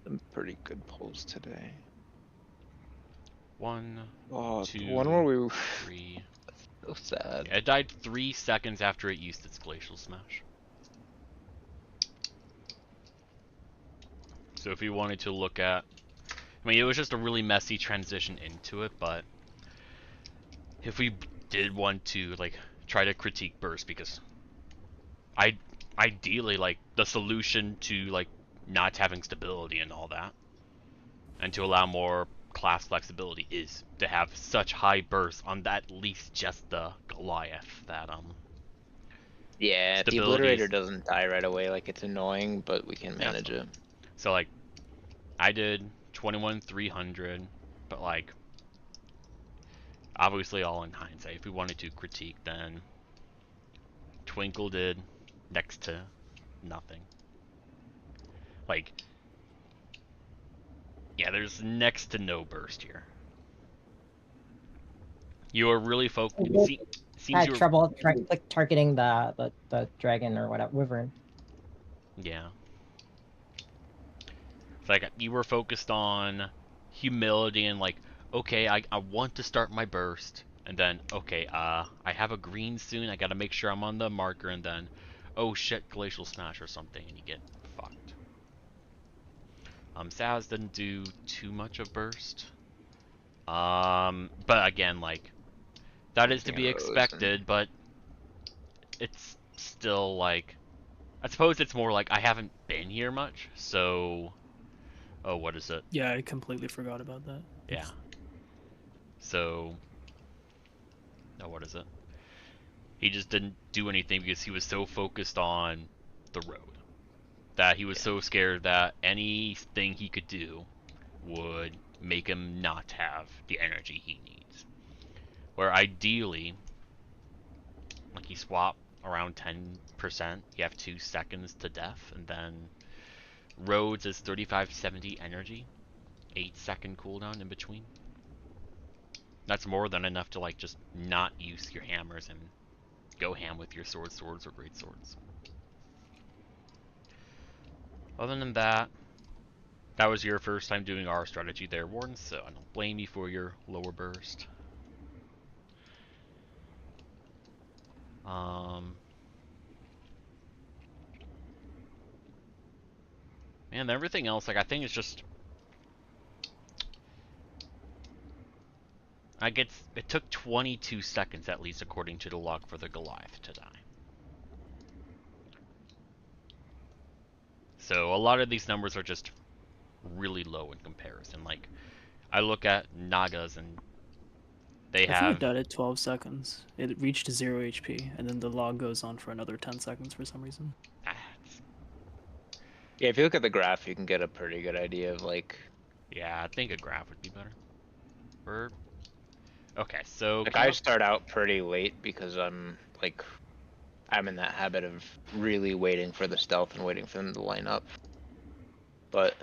Some pretty good pulls today.
1,
Oh,
2,
the one where we
3.
so sad.
Yeah, it died 3 seconds after it used its Glacial Smash. So if you wanted to look at... I mean, it was just a really messy transition into it, but... If we did want to, like, try to critique burst, because... Ideally, like, the solution to, like, not having stability and all that, and to allow more class flexibility is to have such high bursts on at least just the Goliath that
Yeah, the Obliterator doesn't die right away, like, it's annoying, but we can manage it.
So, like, I did 21,300, but, like, obviously all in hindsight. If we wanted to critique, then Twinkle did next to nothing. Like, yeah, there's next to no burst here. You are really focused.
I had trouble targeting the dragon or whatever, wyvern.
Yeah. It's like you were focused on humility and like, okay, I want to start my burst, and then okay, I have a green soon. I gotta make sure I'm on the marker, and then, oh shit, Glacial Smash or something, and you get fucked. Saz didn't do too much of burst. But again, like, that is to be expected, but it's still like, I suppose it's more like I haven't been here much, so, oh, what is it?
Yeah, I completely forgot about that.
Yeah. So, oh, what is it? He just didn't do anything because he was so focused on the road that he was so scared that anything he could do would make him not have the energy he needs. Where ideally, like, you swap around 10%, you have 2 seconds to death, and then Roads is 35-70 energy, 8-second cooldown in between. That's more than enough to, like, just not use your hammers and go ham with your swords or great swords. Other than that, that was your first time doing our strategy there, Warden, so I don't blame you for your lower burst. And everything else, like, I think it's just, like, it took 22 seconds at least, according to the log, for the Goliath to die. So a lot of these numbers are just really low in comparison. Like, I look at Nagas and They
I think
have.
it died at 12 seconds. It reached 0 HP, and then the log goes on for another 10 seconds for some reason.
Yeah, if you look at the graph, you can get a pretty good idea of like.
Yeah, I think a graph would be better. Okay, so
Like I start out pretty late because I'm in that habit of really waiting for the stealth and waiting for them to line up. But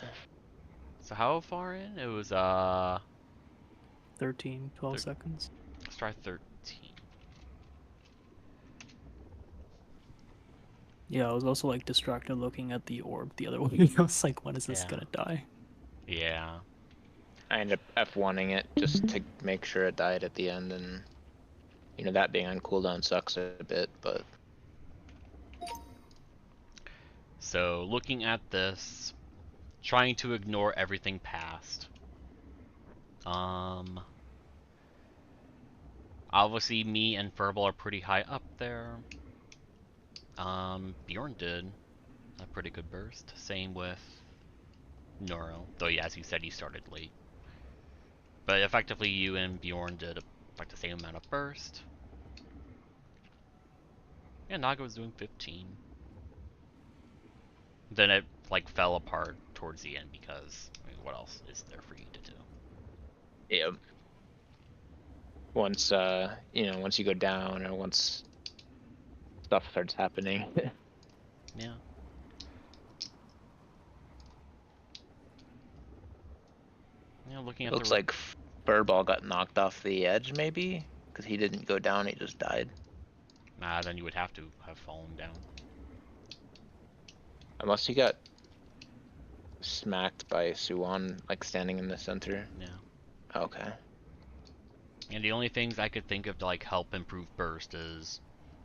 so how far in? It was
13, 12 seconds.
let's try 13.
Yeah, I was also like distracted looking at the orb the other way. I was like, when is this gonna die?
Yeah.
I ended up F1ing it just to make sure it died at the end, and you know that being on cooldown sucks a bit, but.
So looking at this, trying to ignore everything past. Obviously me and Furball are pretty high up there. Bjorn did a pretty good burst. Same with Neuro, though yeah, as you said, he started late. But effectively, you and Bjorn did like the same amount of burst. Yeah, Naga was doing 15. Then it like fell apart towards the end because I mean, what else is there for you to do?
Yeah. Once once you go down or once stuff starts happening.
Yeah. Yeah, looking at
Looks like Furball got knocked off the edge maybe because he didn't go down, he just died.
Nah, then you would have to have fallen down.
Unless he got smacked by Suwon like standing in the center.
Yeah.
Okay.
And the only things I could think of to like help improve burst is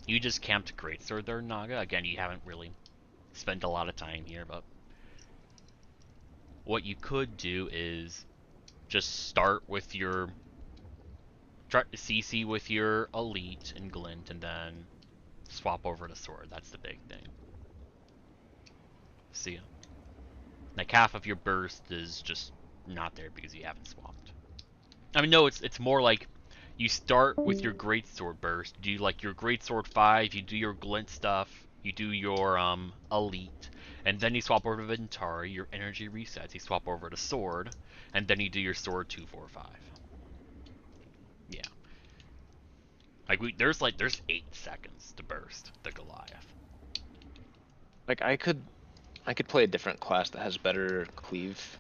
you just camped Greatsword there, Naga. Again, you haven't really spent a lot of time here, but what you could do is just start with your try to CC with your elite and glint, and then swap over to sword. That's the big thing. See ya. Like half of your burst is just not there because you haven't swapped. I mean, no, it's more like you start with your greatsword burst. Do like your greatsword 5. You do your glint stuff. You do your elite, and then you swap over to Ventari. Your energy resets. You swap over to sword, and then you do your sword 2, 4, 5. Yeah. Like there's 8 seconds to burst the Goliath.
Like I could play a different class that has better cleave.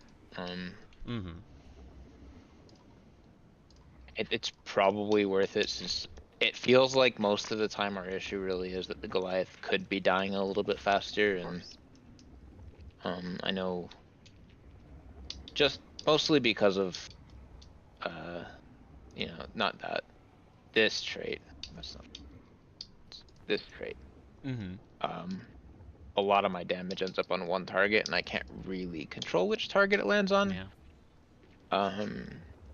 It's probably worth it since it feels like most of the time our issue really is that the Goliath could be dying a little bit faster, and I know just mostly because of not that this trait. That's not this trait. A lot of my damage ends up on one target, and I can't really control which target it lands on.
Yeah.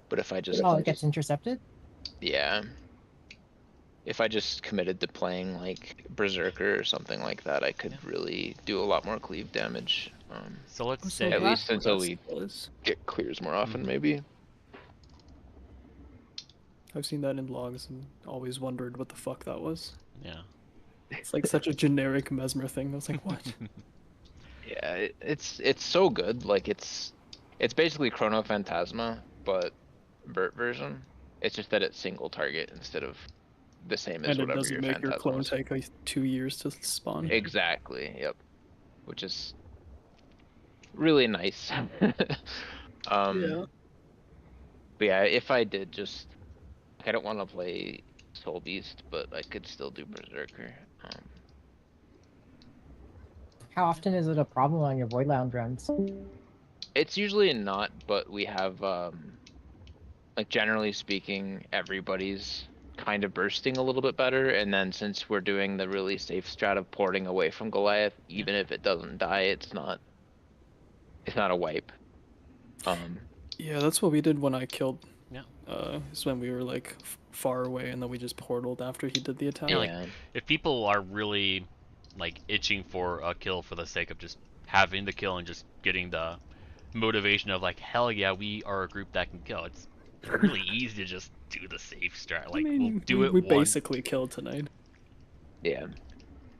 But if I just
it gets intercepted.
Yeah. If I just committed to playing like Berserker or something like that, I could really do a lot more cleave damage.
So let's say
at least until we get clears more often, maybe.
I've seen that in logs and always wondered what the fuck that was.
Yeah.
It's like such a generic Mesmer thing. I was like, what?
Yeah, it's so good. Like it's basically Chrono Phantasma, but Vert version. It's just that it's single target instead of the same as
and
whatever
it doesn't
your
make your clone
Phantasma is.
take like 2 years to spawn.
Exactly. Yep. Which is really nice.
Yeah.
But yeah, if I did just, I don't want to play Soul Beast, but I could still do Berserker.
How often is it a problem on your Void Lounge runs?
It's usually not, but we have, like generally speaking, everybody's kind of bursting a little bit better, and then since we're doing the really safe strat of porting away from Goliath, even if it doesn't die, it's not a wipe.
Yeah, that's what we did when I killed.
Yeah.
It's when we were like far away, and then we just portaled after he did the attack.
Yeah, like if people are really like itching for a kill for the sake of just having the kill and just getting the motivation of like, hell yeah, we are a group that can kill. It's really easy to just do the safe strat. Like,
I mean,
we'll do it
we
one.
basically killed tonight.
Yeah.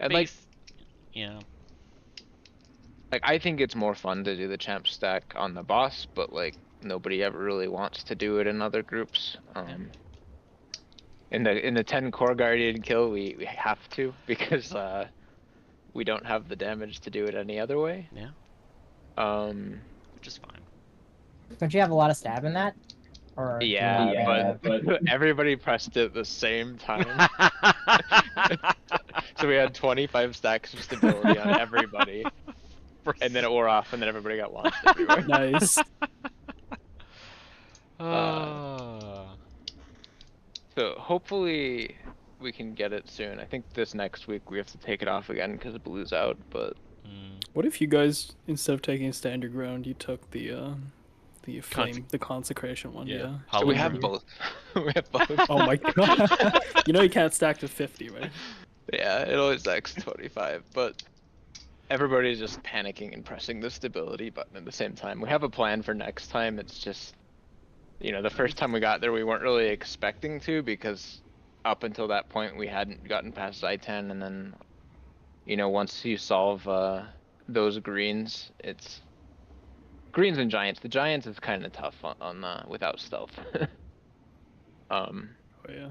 And like
yeah.
Like, I think it's more fun to do the champ stack on the boss, but like nobody ever really wants to do it in other groups. In the 10 core guardian kill, we have to because we don't have the damage to do it any other way.
Yeah. Which is fine.
Don't you have a lot of stab in that? Or
Yeah, but everybody pressed it at the same time. So we had 25 stacks of stability on everybody. And then it wore off, and then everybody got launched everywhere.
Nice.
So hopefully we can get it soon. I think this next week we have to take it off again because it blues out, but...
What if you guys, instead of taking standard ground, you took the flame, the consecration one? Yeah.
So we have both. We have both.
Oh my god. You know you can't stack to 50, right?
Yeah, it always stacks 25, but everybody's just panicking and pressing the stability button at the same time. We have a plan for next time. It's just, you know, the first time we got there, we weren't really expecting to, because up until that point we hadn't gotten past I-10, and then, you know, once you solve those greens, it's greens and giants. The giants is kind of tough on without stealth.
Oh yeah.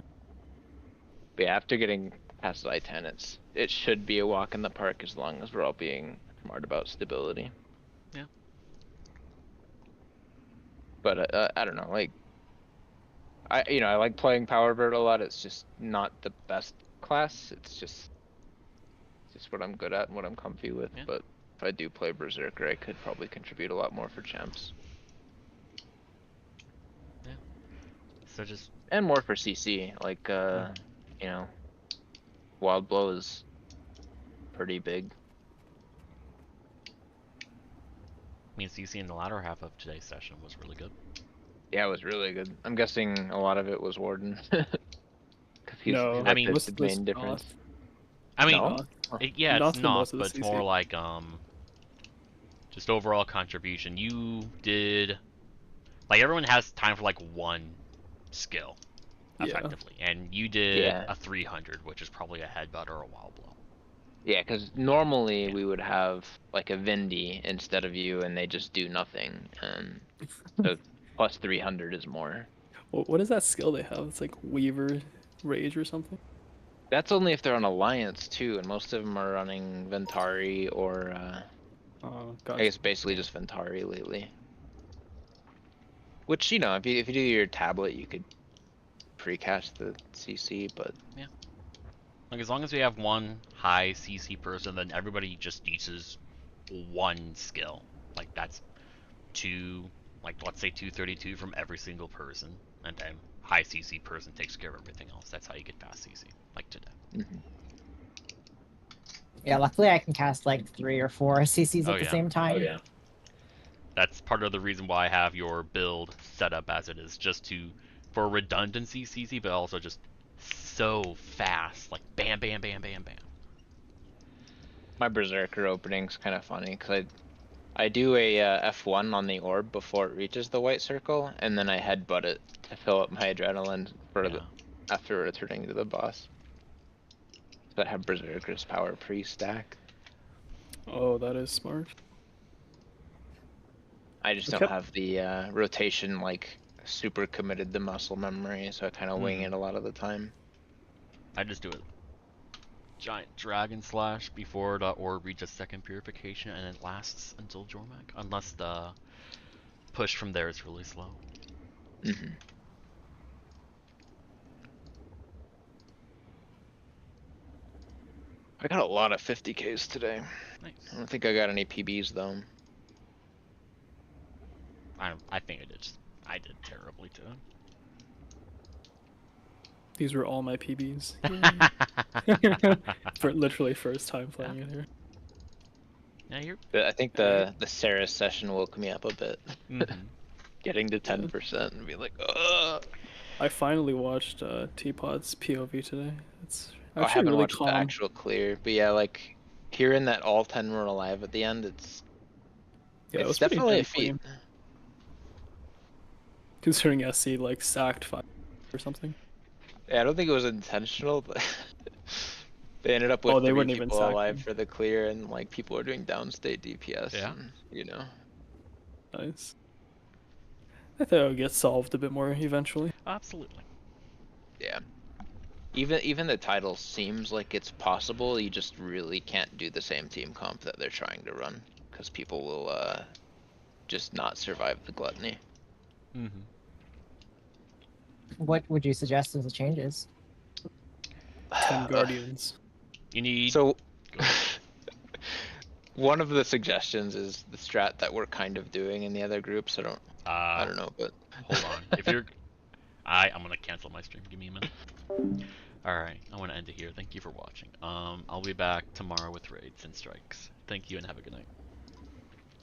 But yeah, after getting past I-10, it should be a walk in the park as long as we're all being smart about stability.
Yeah.
But I don't know, like, I like playing Power Bird a lot. It's just not the best class. It's just what I'm good at and what I'm comfy with.
Yeah.
But if I do play Berserker, I could probably contribute a lot more for champs.
Yeah. So just...
And more for CC, like, you know, Wild Blow is pretty big.
I mean, CC in the latter half of today's session was really good.
Yeah, it was really good. I'm guessing a lot of it was Warden.
No,
I mean,
that's the main difference.
I mean,
No?
yeah,
Not
it's
the
not,
most of the
but it's
CC.
more like, just overall contribution. You did, like, everyone has time for, like, one skill,
Yeah.
effectively. And you did
Yeah.
a 300, which is probably a headbutt or a wild blow.
Yeah, because normally we would have, like, a Vindy instead of you, and they just do nothing. And so plus 300 is more.
What is that skill they have? It's like Weaver Rage or something?
That's only if they're on Alliance, too, and most of them are running Ventari or,
Oh,
I guess basically just Ventari lately. Which, you know, if you do your tablet, you could precast the CC, but...
Yeah. Like, as long as we have one high CC person, then everybody just uses one skill. Like, that's like, let's say 232 from every single person, and then high CC person takes care of everything else. That's how you get past CC, like today.
Mm-hmm.
Yeah, luckily I can cast like 3 or 4 CCs at the same time.
Oh, yeah. That's part of the reason why I have your build set up as it is, just for redundancy CC, but also just so fast, like bam, bam, bam, bam, bam.
My Berserker opening's kind of funny, because I do a F1 on the orb before it reaches the white circle, and then I headbutt it to fill up my adrenaline after returning to the boss. So I have Berserker's power pre-stacked.
Oh, that is smart.
I just don't have the rotation, like, super committed to muscle memory, so I kind of wing it a lot of the time.
I just do a giant dragon slash before the orb reaches second purification, and it lasts until Jormak, unless the push from there is really slow.
Mm-hmm. I got a lot of 50Ks today.
Nice.
I don't think I got any PBs though.
I think I did terribly too.
These were all my PBs. For literally first time playing it here.
Yeah,
I think the Saris session woke me up a bit.
Mm-hmm.
Getting to 10% and be like, ugh.
I finally watched Teapot's POV today. It's
I
actually
haven't
really
watched
calm.
the actual clear, but yeah, like hearing that all 10 were alive at the end, it's
Yeah, it was
definitely a
pretty
feat.
Considering SC like sacked 5 or something.
Yeah, I don't think it was intentional, but they ended up with
Oh, they
3
wouldn't even
people
sack
alive
him.
for the clear, and like people are doing downstate DPS.
Yeah.
And, you know.
Nice. I thought it would get solved a bit more eventually.
Absolutely.
Yeah. Even the title seems like it's possible. You just really can't do the same team comp that they're trying to run, because people will just not survive the gluttony.
Mm-hmm.
What would you suggest as the changes?
10 Guardians.
You need.
So,
Go ahead.
one of the suggestions is the strat that we're kind of doing in the other groups. I don't know, but
Hold on. If you're, I'm gonna cancel my stream. Give me a minute. All right, I want to end it here. Thank you for watching. I'll be back tomorrow with raids and strikes. Thank you and have a good night.